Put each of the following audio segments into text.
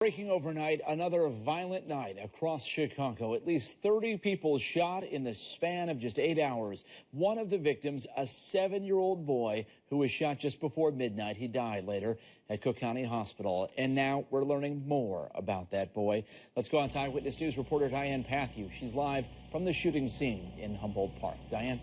Breaking overnight, another violent night across Chicago. At least 30 people shot in the span of just 8 hours. One of the victims, a 7-year-old boy who was shot just before midnight. He died later at Cook County Hospital. And now we're learning more about that boy. Let's go on to Eyewitness News reporter Diane Patthew. She's live from the shooting scene in Humboldt Park. Diane.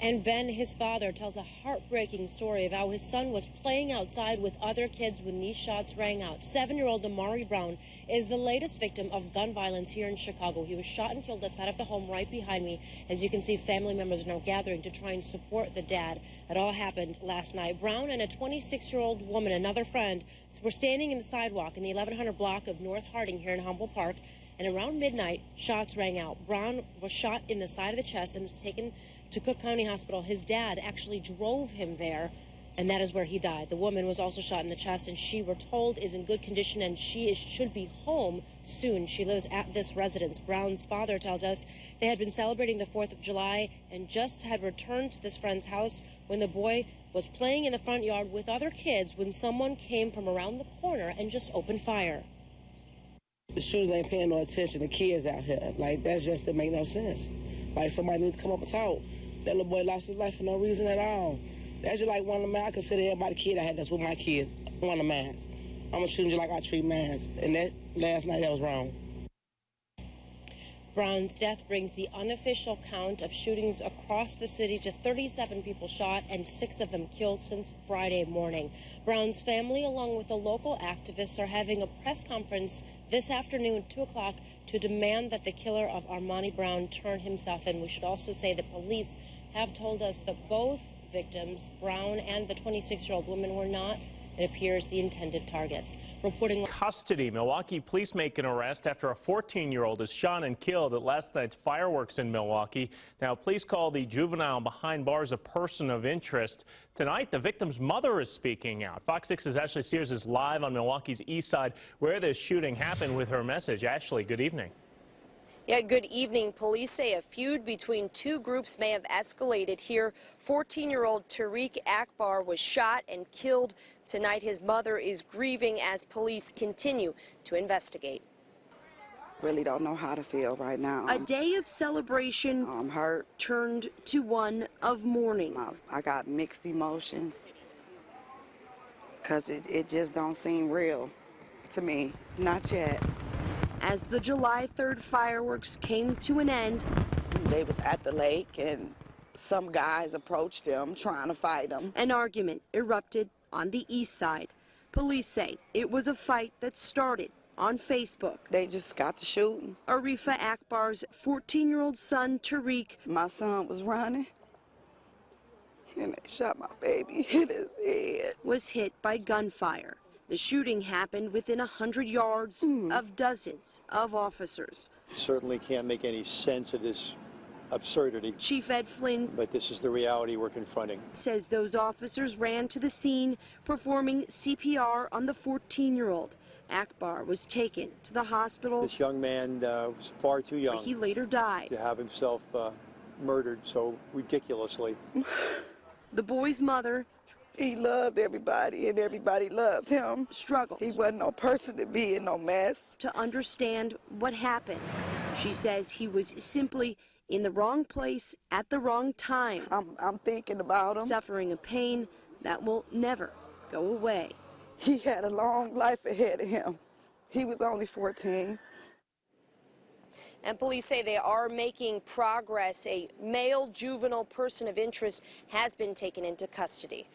And Ben, his father, tells a heartbreaking story of how his son was playing outside with other kids when these shots rang out. 7-year-old Amari Brown is the latest victim of gun violence here in Chicago. He was shot and killed outside of the home right behind me. As you can see, family members are now gathering to try and support the dad. It all happened last night. Brown and a 26-year-old woman, another friend, were standing in the sidewalk in the 1100 block of North Harding here in Humboldt Park. And around midnight, shots rang out. Brown was shot in the side of the chest and was taken to Cook County Hospital. His dad actually drove him there, and that is where he died. The woman was also shot in the chest, and she, we're told, is in good condition, and should be home soon. She lives at this residence. Brown's father tells us they had been celebrating the 4th of July and just had returned to this friend's house when the boy was playing in the front yard with other kids when someone came from around the corner and just opened fire. The shooters ain't paying no attention to kids out here. Like, that's just to make no sense. Like, somebody need to come up and talk. That little boy lost his life for no reason at all. That's just like one of the men. I consider everybody kid I had that's with my kids. One of the mans. I'm gonna treat him just like I treat mans. And that last night, that was wrong. Brown's death brings the unofficial count of shootings across the city to 37 people shot and 6 of them killed since Friday morning. Brown's family, along with the local activists, are having a press conference this afternoon at 2 o'clock to demand that the killer of Amari Brown turn himself in. We should also say that police have told us that both victims, Brown and the 26-year-old woman, were not, it appears, the intended targets. Reporting custody, Milwaukee police make an arrest after a 14-year-old is shot and killed at last night's fireworks in Milwaukee. Now, police call the juvenile behind bars a person of interest. Tonight, the victim's mother is speaking out. Fox 6's Ashley Sears is live on Milwaukee's east side where this shooting happened with her message. Ashley, good evening. Yeah, good evening. Police say a feud between two groups may have escalated here. 14-year-old Tariq Akbar was shot and killed. Tonight, his mother is grieving as police continue to investigate. Really don't know how to feel right now. A day of celebration I'm hurt. Turned to one of mourning. I got mixed emotions because it just don't seem real to me. Not yet. As the July 3rd fireworks came to an end, they was at the lake and some guys approached them trying to fight them. An argument erupted on the east side. Police say it was a fight that started on Facebook. They just got to shooting. Arifa Akbar's 14-year-old son, Tariq. My son was running and they shot my baby in his head. Was hit by gunfire. The shooting happened within 100 yards of dozens of officers. Certainly can't make any sense of this absurdity. Chief Ed Flynn, but this is the reality we're confronting. Says those officers ran to the scene performing CPR on the 14-year-old. Akbar was taken to the hospital. This young man was far too young. He later died. To have himself murdered so ridiculously. The boy's mother. He loved everybody, and everybody loved him. Struggles. He wasn't no person to be in no mess. To understand what happened. She says he was simply in the wrong place at the wrong time. I'm thinking about him. Suffering a pain that will never go away. He had a long life ahead of him. He was only 14. And police say they are making progress. A male juvenile person of interest has been taken into custody.